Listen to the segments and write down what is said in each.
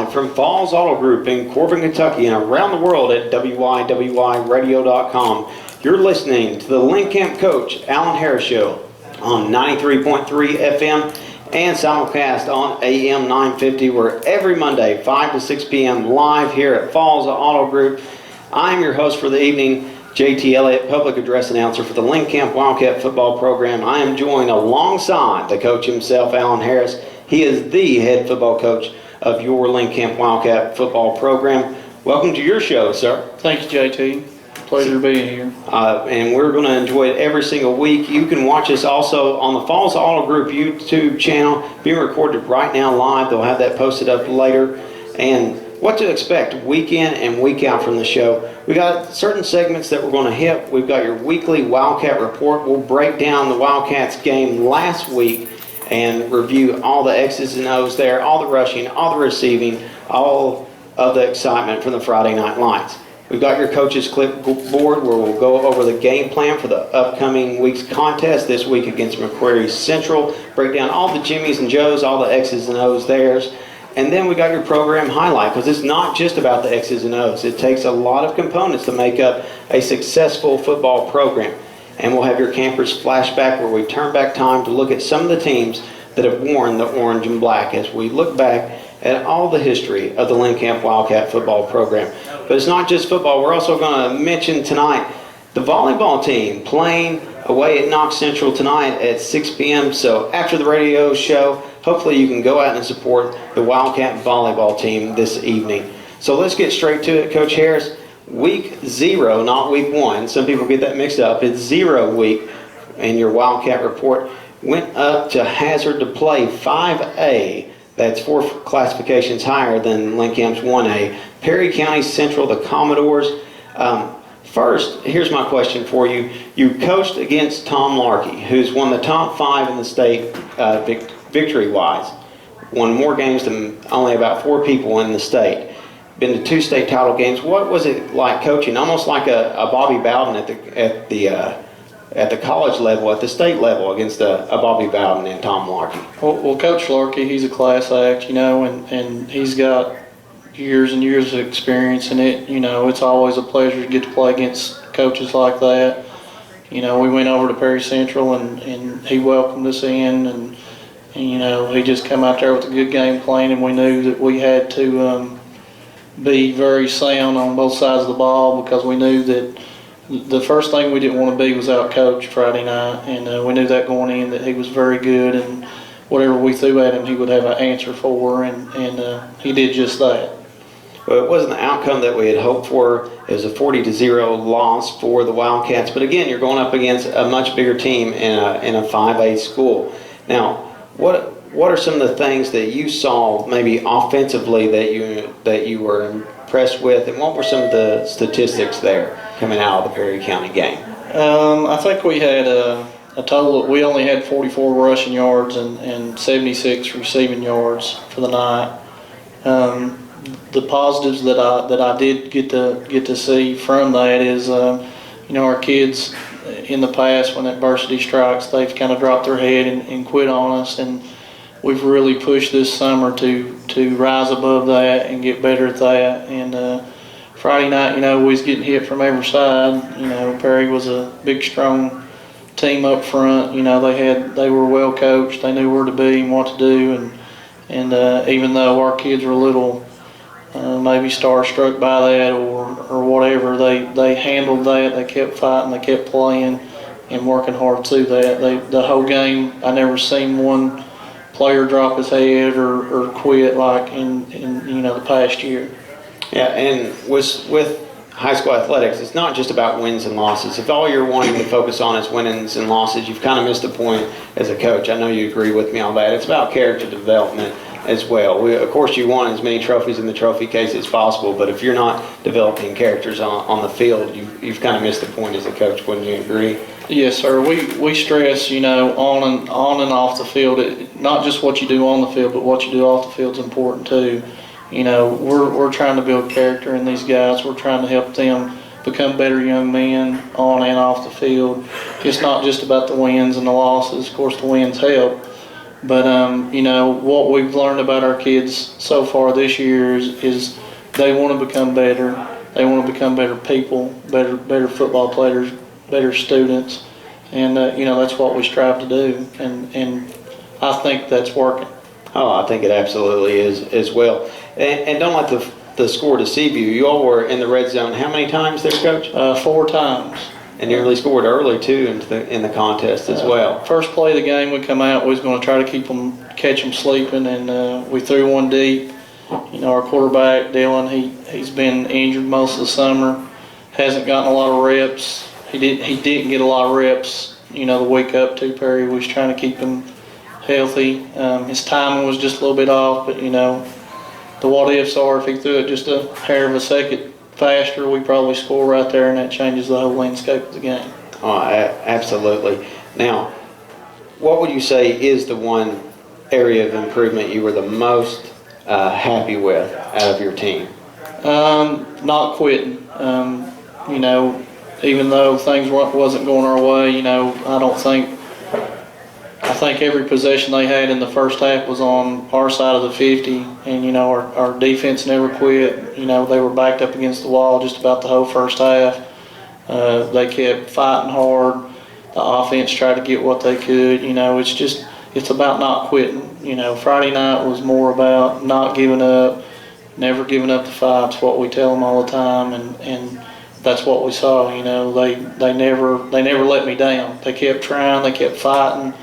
live from Falls Auto Group in Corbin, Kentucky, and around the world at WYWYradio.com. You're listening to the Lynn Camp Coach Alan Harris Show on 93.3 FM and simulcast on AM 950. We're every Monday, 5 to 6 p.m. live here at Falls Auto Group. I'm your host for the evening, JT Elliott, public address announcer for the Lynn Camp Wildcat football program. I am joined alongside the coach himself, Alan Harris. He is the head football coach of your Lynn Camp Wildcat football program. Welcome to your show, sir. Thank you, JT. Pleasure being here. And we're going to enjoy it every single week. You can watch us also on the Falls Auto Group YouTube channel, being recorded right now live. They'll have that posted up later. And what to expect week in and week out from the show. We got certain segments that we're going to hit. We've got your weekly Wildcat report. We'll break down the Wildcats game last week and review all the X's and O's there, all the rushing, all the receiving, all of the excitement from the Friday Night Lights. We've got your coach's clipboard where we'll go over the game plan for the upcoming week's contest this week against Macquarie Central, break down all the Jimmys and Joes, all the X's and O's theirs. And then we got your program highlight, because it's not just about the X's and O's. It takes a lot of components to make up a successful football program. And we'll have your campers flashback where we turn back time to look at some of the teams that have worn the orange and black as we look back at all the history of the Lynn Camp Wildcat football program. But it's not just football. We're also going to mention tonight the volleyball team playing away at Knox Central tonight at 6 p.m. So after the radio show, hopefully you can go out and support the Wildcat volleyball team this evening. So let's get straight to it, Coach Harris. Week 0, not week 1. Some people get that mixed up. It's 0 week, and your Wildcat report went up to hazard to play 5A. That's 4 classifications higher than Lynn Camp's 1A. Perry County Central, the Commodores. First, here's my question for you. You coached against Tom Larkey, who's won the top 5 in the state victory-wise. Won more games than only about 4 people in the state. Been to 2 state title games. What was it like coaching? Almost like a Bobby Bowden at the college level, at the state level, against a Bobby Bowden and Tom Larkey. Well, Coach Larkey, he's a class act, and he's got years and years of experience in it. It's always a pleasure to get to play against coaches like that. We went over to Perry Central, and he welcomed us in, and he just come out there with a good game plan, and we knew that we had to be very sound on both sides of the ball, because we knew that the first thing we didn't want to be was out-coached Friday night, and we knew that going in, that he was very good, and whatever we threw at him, he would have an answer for, and he did just that. Well, it wasn't the outcome that we had hoped for. It was a 40-0 loss for the Wildcats, but again, you're going up against a much bigger team in a 5A school. Now, what are some of the things that you saw maybe offensively that you were impressed with, and what were some of the statistics there coming out of the Perry County game? I think we had a total. We only had 44 rushing yards and 76 receiving yards for the night. The positives that I did get to see from that is, our kids in the past, when adversity strikes, they've kind of dropped their head and quit on us, and we've really pushed this summer to rise above that and get better at that. And Friday night, we was getting hit from every side. Perry was a big, strong team up front. They were well coached. They knew where to be and what to do. And even though our kids were a little maybe starstruck by that or whatever, they handled that. They kept fighting. They kept playing and working hard through that. The whole game, I never seen one player drop his head or quit like in the past year. Yeah, and with high school athletics, it's not just about wins and losses. If all you're wanting to focus on is wins and losses, you've kind of missed the point as a coach. I know you agree with me on that. It's about character development as well. Of course, you want as many trophies in the trophy case as possible, but if you're not developing characters on the field, you've kind of missed the point as a coach. Wouldn't you agree? Yes, sir. We stress, on and off the field. Not just what you do on the field, but what you do off the field is important too. We're trying to build character in these guys. We're trying to help them become better young men on and off the field. It's not just about the wins and the losses. Of course, the wins help, But you know, what we've learned about our kids so far this year is they want to become better. They want to become better people, better football players, better students, and you know, that's what we strive to do. And I think that's working. Oh, I think it absolutely is as well. And don't let the score deceive you. You all were in the red zone how many times there, Coach? 4 times. And nearly scored early too in the contest as well. First play of the game, we come out. We was going to try to catch them sleeping, and we threw one deep. You know, our quarterback Dylan, he's been injured most of the summer, hasn't gotten a lot of reps. He didn't get a lot of reps. You know, the week up to Perry was trying to keep him healthy. His timing was just a little bit off, but you know, the what ifs are if he threw it just a hair of a second faster, we probably score right there, and that changes the whole landscape of the game. Oh, absolutely. Now, what would you say is the one area of improvement you were the most happy with out of your team? Not quitting. You know, even though things wasn't going our way, you know, I think every possession they had in the first half was on our side of the 50, and you know, our defense never quit. You know, they were backed up against the wall just about the whole first half. They kept fighting hard. The offense tried to get what they could. You know, it's about not quitting. You know, Friday night was more about not giving up, never giving up the fight. It's what we tell them all the time, and that's what we saw. You know, they never let me down. They kept trying. They kept fighting.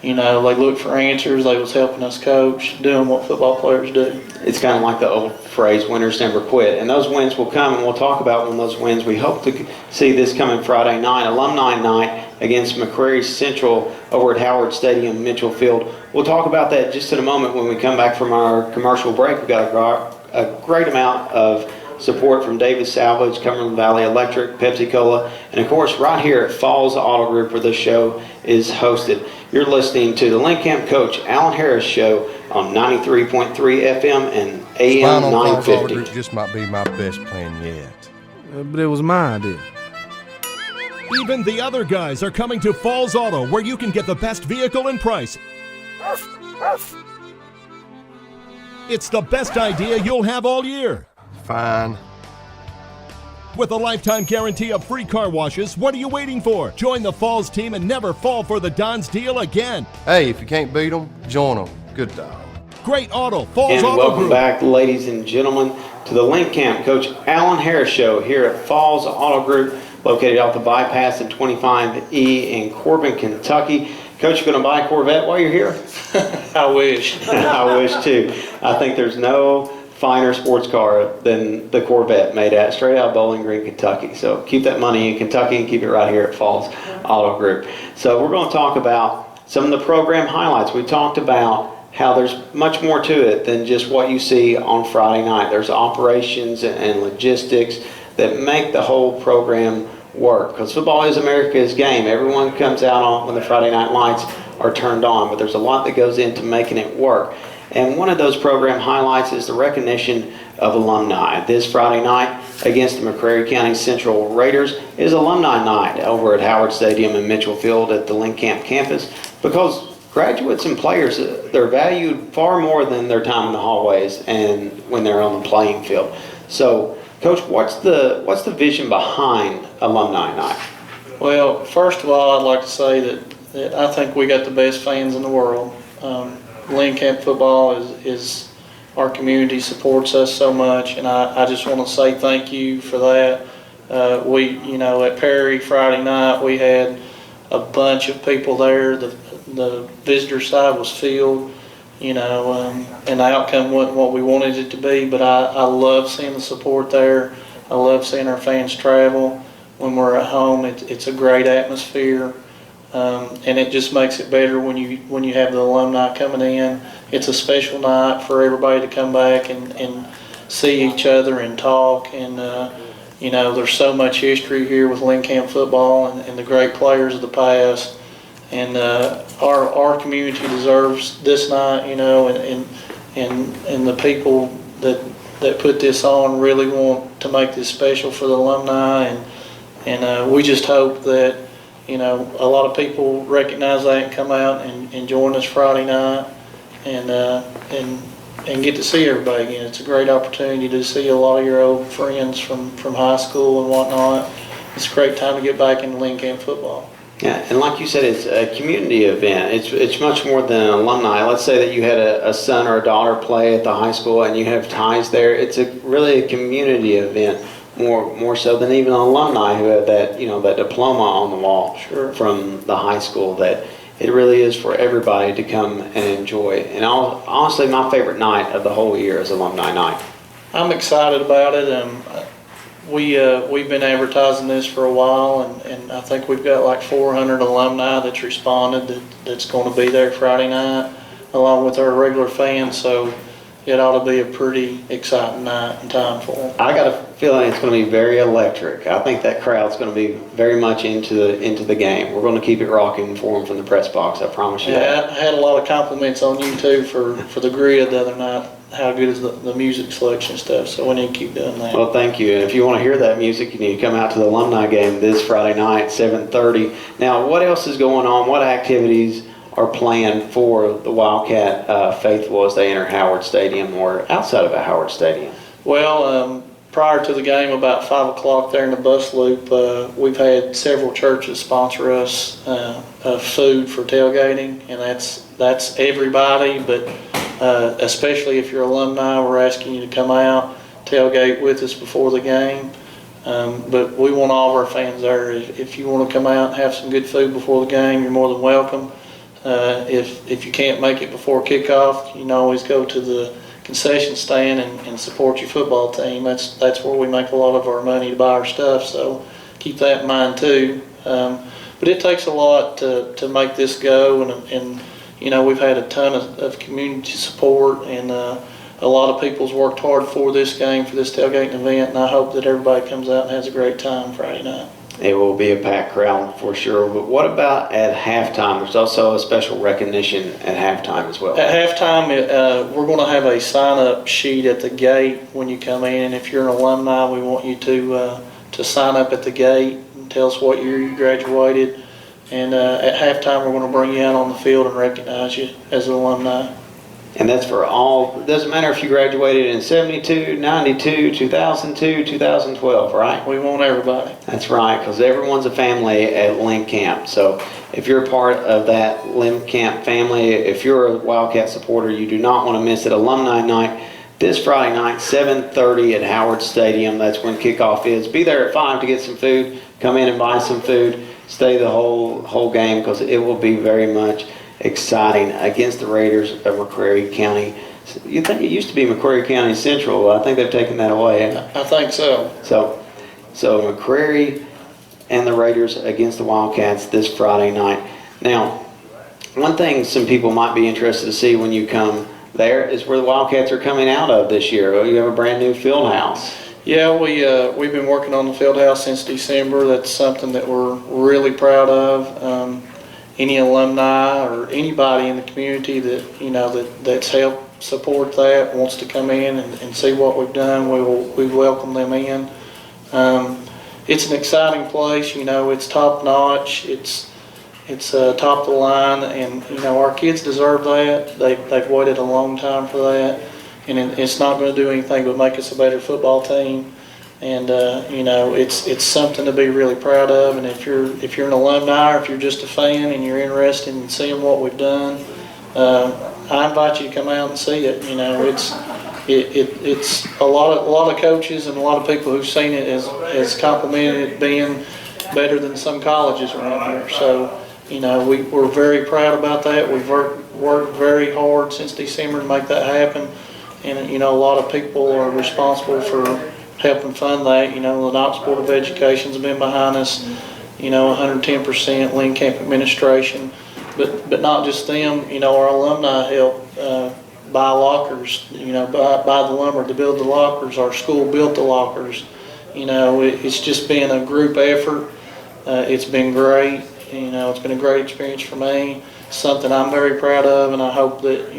You know, they looked for answers. They was helping us coach, doing what football players do. It's kind of like the old phrase, winners never quit. And those wins will come, and we'll talk about one of those wins. We hope to see this coming Friday night, Alumni Night against McCrary Central over at Howard Stadium, Mitchell Field. We'll talk about that just in a moment when we come back from our commercial break. We've got a great amount of support from Davis Salvage, Cumberland Valley Electric, Pepsi Cola, and of course right here at Falls Auto Group where this show is hosted. You're listening to the Lynn Camp Coach Alan Harris Show on 93.3 FM and AM 950. Group just might be my best plan yet. But it was my idea. Even the other guys are coming to Falls Auto, where you can get the best vehicle and price. It's the best idea you'll have all year. Fine. With a lifetime guarantee of free car washes, what are you waiting for? Join the Falls team and never fall for the Don's deal again. Hey, if you can't beat them, join them. Good dog. Great auto, Falls And Auto welcome Group. back, ladies and gentlemen, to the Lynn Camp Coach Alan Harris Show here at Falls Auto Group, located off the bypass in 25E in Corbin, Kentucky. Coach, you going to buy a Corvette while you're here? I wish. I wish too. I think there's no finer sports car than the Corvette made straight out of Bowling Green, Kentucky. So keep that money in Kentucky and keep it right here at Falls Auto Group. So we're going to talk about some of the program highlights. We talked about how there's much more to it than just what you see on Friday night. There's operations and logistics that make the whole program work, because football is America's game. Everyone comes out on when the Friday night lights are turned on, but there's a lot that goes into making it work. And one of those program highlights is the recognition of alumni. This Friday night against the McCrary County Central Raiders is Alumni Night over at Howard Stadium in Mitchell Field at the Lynn Camp campus, because graduates and players, they're valued far more than their time in the hallways and when they're on the playing field. So, Coach, what's the vision behind Alumni Night? Well, first of all, I'd like to say that I think we got the best fans in the world. Lynn Camp football is our community supports us so much, and I just want to say thank you for that. We, you know, at Perry Friday night, we had a bunch of people there. The visitor side was filled, you know, and the outcome wasn't what we wanted it to be, but I love seeing the support there. I love seeing our fans travel. When we're at home, it's a great atmosphere. And it just makes it better when you have the alumni coming in. It's a special night for everybody to come back and see each other and talk. And you know, there's so much history here with Lynn Camp football and the great players of the past. And our community deserves this night, you know, and the people that put this on really want to make this special for the alumni. And we just hope that a lot of people recognize that and come out and join us Friday night and get to see everybody again. It's a great opportunity to see a lot of your old friends from high school and whatnot. It's a great time to get back into Lynn Camp football. Yeah, and like you said, it's a community event. It's much more than an alumni. Let's say that you had a son or a daughter play at the high school and you have ties there. It's really a community event, more so than even an alumni who have that that diploma on the wall from the high school. That it really is for everybody to come and enjoy. And honestly, my favorite night of the whole year is alumni night. I'm excited about it. We've been advertising this for a while, and I think we've got like 400 alumni that's responded that's going to be there Friday night, along with our regular fans. So it ought to be a pretty exciting night and time for them. I got a feeling it's going to be very electric. I think that crowd's going to be very much into the game. We're going to keep it rocking for them from the press box. I promise you that. I had a lot of compliments on you too for the grid the other night. How good is the music selection and stuff, so we need to keep doing that. Well, thank you. And if you want to hear that music, you need to come out to the alumni game this Friday night, 7:30. Now, what else is going on? What activities are planned for the Wildcat faithful as they enter Howard Stadium or outside of a Howard Stadium? Well, prior to the game, about 5 o'clock there in the bus loop, we've had several churches sponsor us food for tailgating, and that's everybody, but especially if you're alumni, we're asking you to come out, tailgate with us before the game. But we want all of our fans there. If you want to come out and have some good food before the game, you're more than welcome. If you can't make it before kickoff, you can always go to the concession stand and support your football team. That's where we make a lot of our money to buy our stuff, so keep that in mind too. But it takes a lot to make this go, and we've had a ton of community support, and a lot of people's worked hard for this game, for this tailgating event, and I hope that everybody comes out and has a great time Friday night. It will be a packed crowd for sure. But what about at halftime? There's also a special recognition at halftime as well. At halftime, we're going to have a sign-up sheet at the gate when you come in. And if you're an alumni, we want you to sign up at the gate and tell us what year you graduated. And at halftime, we're going to bring you out on the field and recognize you as an alumni. And that's for all. It doesn't matter if you graduated in 72, 92, 2002, 2012, right? We want everybody. That's right, because everyone's a family at Lynn Camp. So if you're a part of that Lynn Camp family, if you're a Wildcat supporter, you do not want to miss it. Alumni night this Friday night, 7:30 at Howard Stadium. That's when kickoff is. Be there at 5 to get some food. Come in and buy some food. Stay the whole game, because it will be very much exciting against the Raiders of McCreary County. You think it used to be McCreary County Central? I think they've taken that away. I think so. So McCreary and the Raiders against the Wildcats this Friday night. Now, one thing some people might be interested to see when you come there is where the Wildcats are coming out of this year. You have a brand new field house. Yeah, we've been working on the field house since December. That's something that we're really proud of. Any alumni or anybody in the community that's helped support that wants to come in and see what we've done, we welcome them in. It's an exciting place. It's top notch. It's top of the line, and our kids deserve that. They've waited a long time for that, and it's not going to do anything but make us a better football team. And it's something to be really proud of. And if you're an alumni, or if you're just a fan and you're interested in seeing what we've done, I invite you to come out and see it. It's a lot of coaches and a lot of people who've seen it as complimented it being better than some colleges around here. So we're very proud about that. We've worked very hard since December to make that happen, and a lot of people are responsible for helping fund that. The Knox Board of Education's been behind us, 110%, Lynn Camp administration, but not just them. Our alumni help buy lockers, buy the lumber to build the lockers. Our school built the lockers. It's just been a group effort. It's been great. It's been a great experience for me. Something I'm very proud of, and I hope that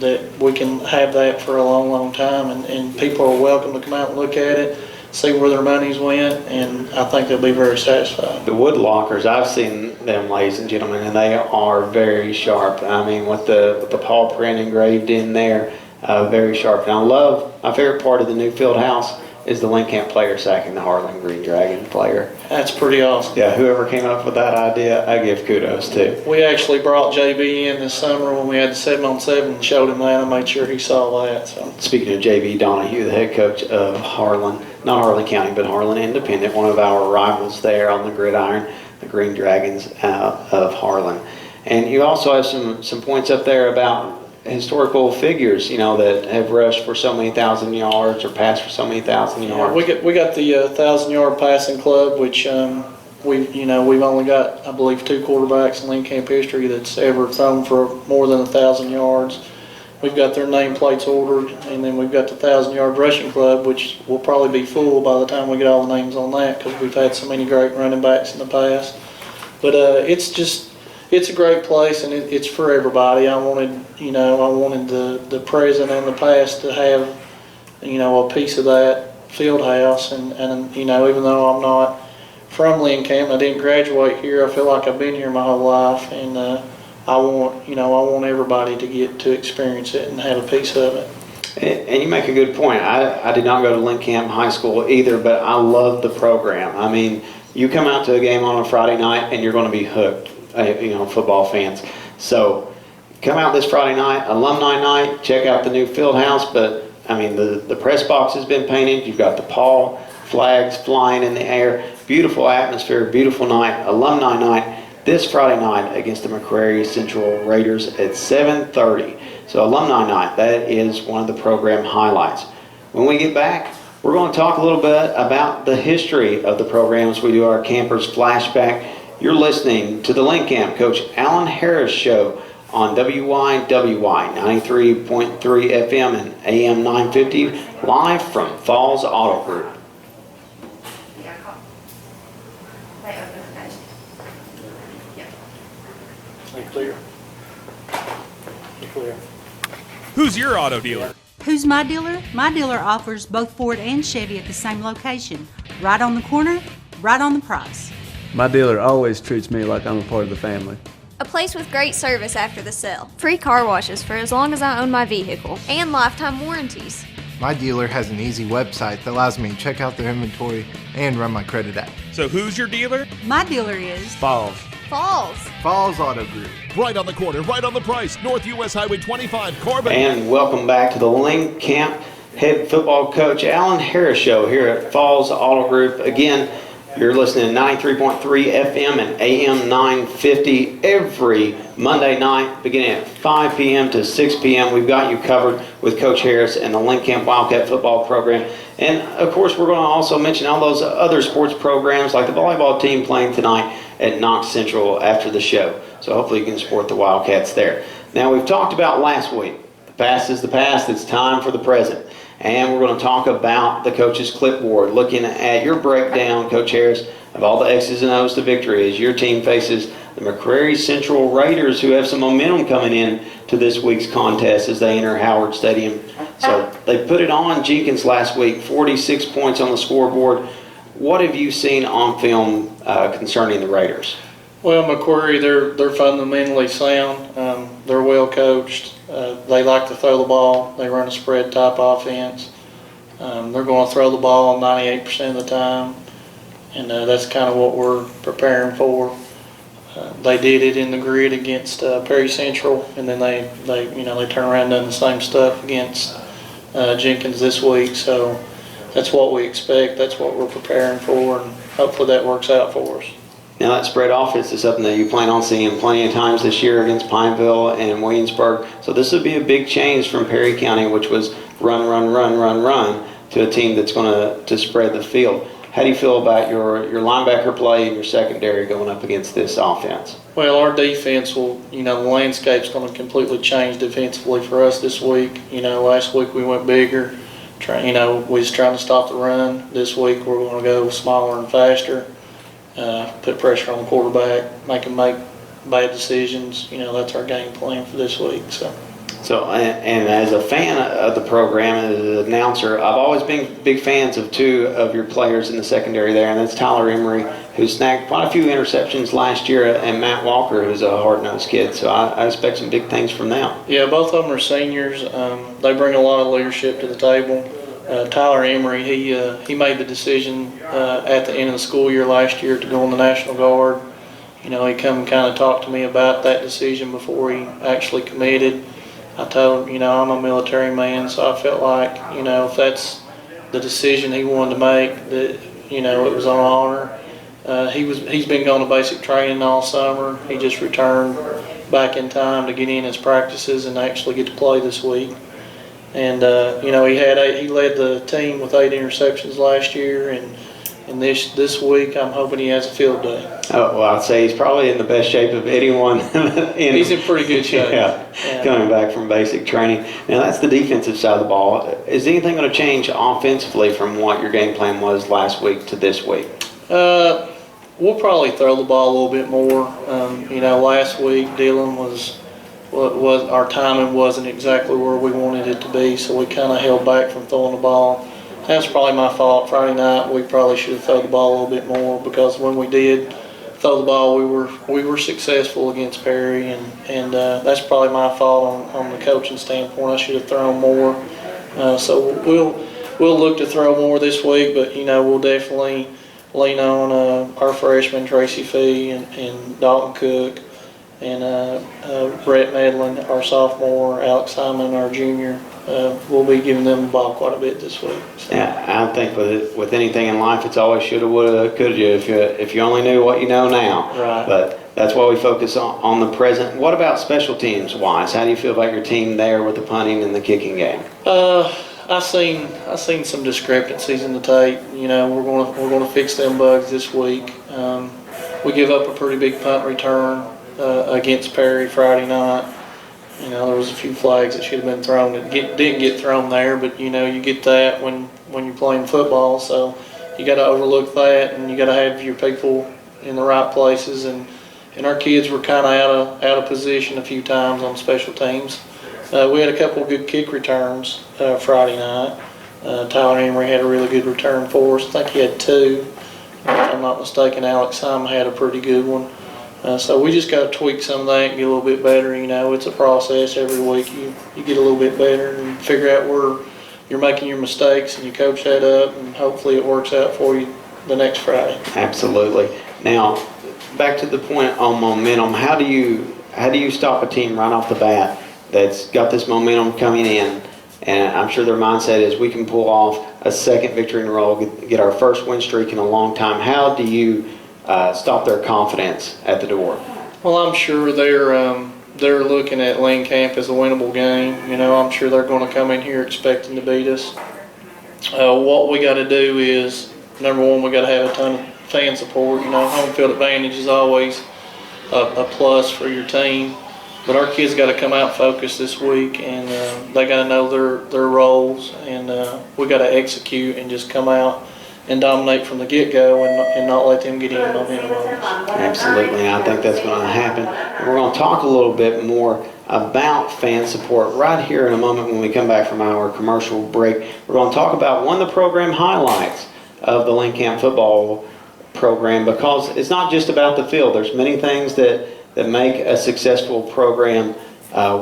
that we can have that for a long time, and people are welcome to come out and look at it. see where their money's went, and I think they'll be very satisfied. The wood lockers, I've seen them, ladies and gentlemen, and they are very sharp. I mean, with the paw print engraved in there, very sharp. And I love, my favorite part of the new field house is the Lynn Camp player sacking the Harlan Green Dragon player. That's pretty awesome. Yeah, whoever came up with that idea, I give kudos to. We actually brought JB in this summer when we had the 7-on-7 and showed him that. I made sure he saw that. So. Speaking of J.B. Donahue, the head coach of Harlan, not Harlan County, but Harlan Independent, one of our rivals there on the gridiron, the Green Dragons of Harlan. And you also have some points up there about historical figures, that have rushed for so many thousand yards or passed for so many thousand yards. We got the 1,000-yard passing club, which we've only got, I believe, 2 quarterbacks in Lynn Camp history that's ever thrown for more than 1,000 yards. We've got their nameplates ordered, and then we've got the 1,000-yard rushing club, which will probably be full by the time we get all the names on that, because we've had so many great running backs in the past. But it's a great place, and it's for everybody. I wanted the present and the past to have, a piece of that field house. And even though I'm not from Lynn Camp, I didn't graduate here, I feel like I've been here my whole life, and I want everybody to get to experience it and have a piece of it. And you make a good point. I did not go to Lynn Camp High School either, but I love the program. I mean, you come out to a game on a Friday night and you're going to be hooked. Football fans. So come out this Friday night, alumni night, check out the new field house. But I mean, the press box has been painted. You've got the Paul flags flying in the air. Beautiful atmosphere, beautiful night, alumni night this Friday night against the McCrary Central Raiders at 7:30. So alumni night, that is one of the program highlights. When we get back, we're going to talk a little bit about the history of the programs. We do our campers flashback. You're listening to the Lynn Camp Coach Alan Harris Show on WYWY 93.3 FM and AM 950, live from Falls Auto Group. Clear. Who's your auto dealer? Who's my dealer? My dealer offers both Ford and Chevy at the same location. Right on the corner, right on the price. My dealer always treats me like I'm a part of the family. A place with great service after the sale. Free car washes for as long as I own my vehicle. And lifetime warranties. My dealer has an easy website that allows me to check out their inventory and run my credit app. So who's your dealer? My dealer is Falls. Falls Auto Group. Right on the corner, right on the price. North US Highway 25, Corbin. And welcome back to the Lynn Camp head football coach Alan Harris Show here at Falls Auto Group. Again, you're listening to 93.3 FM and AM 950 every Monday night beginning at 5 p.m. to 6 p.m. We've got you covered with Coach Harris and the Lynn Camp Wildcat football program. And, of course, we're going to also mention all those other sports programs like the volleyball team playing tonight at Knox Central after the show. So hopefully you can support the Wildcats there. Now, we've talked about last week. The past is the past. It's time for the present. And we're going to talk about the coach's clipboard, looking at your breakdown, Coach Harris, of all the X's and O's to victory as your team faces the McCrary Central Raiders, who have some momentum coming in to this week's contest as they enter Howard Stadium. So they put it on Jenkins last week, 46 points on the scoreboard. What have you seen on film concerning the Raiders? Well, McCrary, they're fundamentally sound. They're well coached. They like to throw the ball. They run a spread type offense. They're going to throw the ball 98% of the time, and that's kind of what we're preparing for. They did it in the grid against Perry Central, and then they turn around and done the same stuff against Jenkins this week. So that's what we expect. That's what we're preparing for, and hopefully that works out for us. Now, that spread offense is something that you plan on seeing plenty of times this year against Pineville and Williamsburg. So this would be a big change from Perry County, which was run, to a team that's going to spread the field. How do you feel about your linebacker play and your secondary going up against this offense? Well, our defense will, the landscape's going to completely change defensively for us this week. Last week we went bigger. We was trying to stop the run. This week we're going to go smaller and faster. Put pressure on the quarterback, make him make bad decisions. That's our game plan for this week. So, So, and as a fan of the program, as an announcer, I've always been big fans of two of your players in the secondary there, and that's Tyler Emery, who snagged quite a few interceptions last year, and Matt Walker, who's a hard-nosed kid. So I expect some big things from them. Yeah, both of them are seniors. They bring a lot of leadership to the table. Tyler Emery, he made the decision at the end of the school year last year to go on the National Guard. You know, he come and kind of talked to me about that decision before he actually committed. I told him, you know, I'm a military man, so I felt like, you know, if that's the decision he wanted to make, that, you know, it was an honor. He's been going to basic training all summer. He just returned back in time to get in his practices and actually get to play this week. And you know, he led the team with 8 interceptions last year, and this week I'm hoping he has a field day. Oh, well, I'd say he's probably in the best shape of anyone. He's in pretty good shape. Yeah, coming back from basic training. Now, that's the defensive side of the ball. Is anything going to change offensively from what your game plan was last week to this week? We'll probably throw the ball a little bit more. You know, last week Dylan was our timing wasn't exactly where we wanted it to be, so we kind of held back from throwing the ball. That's probably my fault. Friday night we probably should have thrown the ball a little bit more, because when we did throw the ball, we were successful against Perry, and that's probably my fault on the coaching standpoint. I should have thrown more. So we'll look to throw more this week, but you know, we'll definitely lean on our freshman Tracy Fee and Dalton Cook, and Brett Medlin, our sophomore, Alex Simon, our junior. We'll be giving them the ball quite a bit this week. So. Yeah, I think with anything in life, it's always shoulda, woulda, coulda, if you only knew what you know now. Right. But that's why we focus on the present. What about special teams wise? How do you feel about your team there with the punting and the kicking game? I seen some discrepancies in the tape. You know, we're gonna fix them bugs this week. We give up a pretty big punt return against Perry Friday night. You know, there was a few flags that should have been thrown that didn't get thrown there, but you know, you get that when you're playing football, so you got to overlook that, and you got to have your people in the right places. And our kids were kind of out of position a few times on special teams. We had a couple of good kick returns Friday night. Tyler Emery had a really good return for us. I think he had 2. If I'm not mistaken, Alex Simon had a pretty good one. So we just got to tweak some of that and get a little bit better. You know, it's a process. Every week you get a little bit better and figure out where you're making your mistakes, and you coach that up, and hopefully it works out for you the next Friday. Absolutely. Now, back to the point on momentum. How do you stop a team right off the bat that's got this momentum coming in? And I'm sure their mindset is we can pull off a second victory in a row, get our first win streak in a long time. How do you stop their confidence at the door? Well, I'm sure they're looking at Lynn Camp as a winnable game. You know, I'm sure they're going to come in here expecting to beat us. What we got to do is, number one, we got to have a ton of fan support. You know, home field advantage is always a plus for your team. But our kids got to come out focused this week, and they got to know their roles, and we got to execute and just come out and dominate from the get-go, and not let them get in on any moments. Absolutely, I think that's going to happen. And we're going to talk a little bit more about fan support right here in a moment when we come back from our commercial break. We're going to talk about one of the program highlights of the Lynn Camp football program, because it's not just about the field. There's many things that make a successful program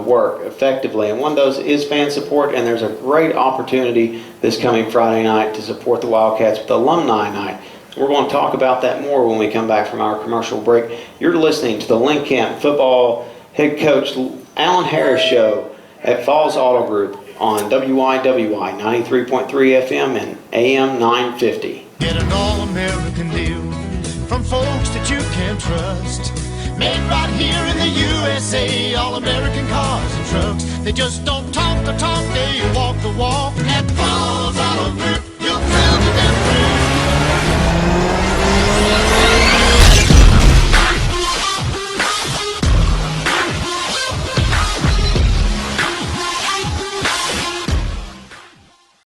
work effectively, and one of those is fan support, and there's a great opportunity this coming Friday night to support the Wildcats with Alumni Night. We're going to talk about that more when we come back from our commercial break. You're listening to the Lynn Camp football head coach Alan Harris Show at Falls Auto Group on WYWY 93.3 FM and AM 950. Get an all-American deal from folks that you can trust. Made right here in the USA, all-American cars and trucks. They just don't talk the talk, they walk the walk. At Falls Auto Group,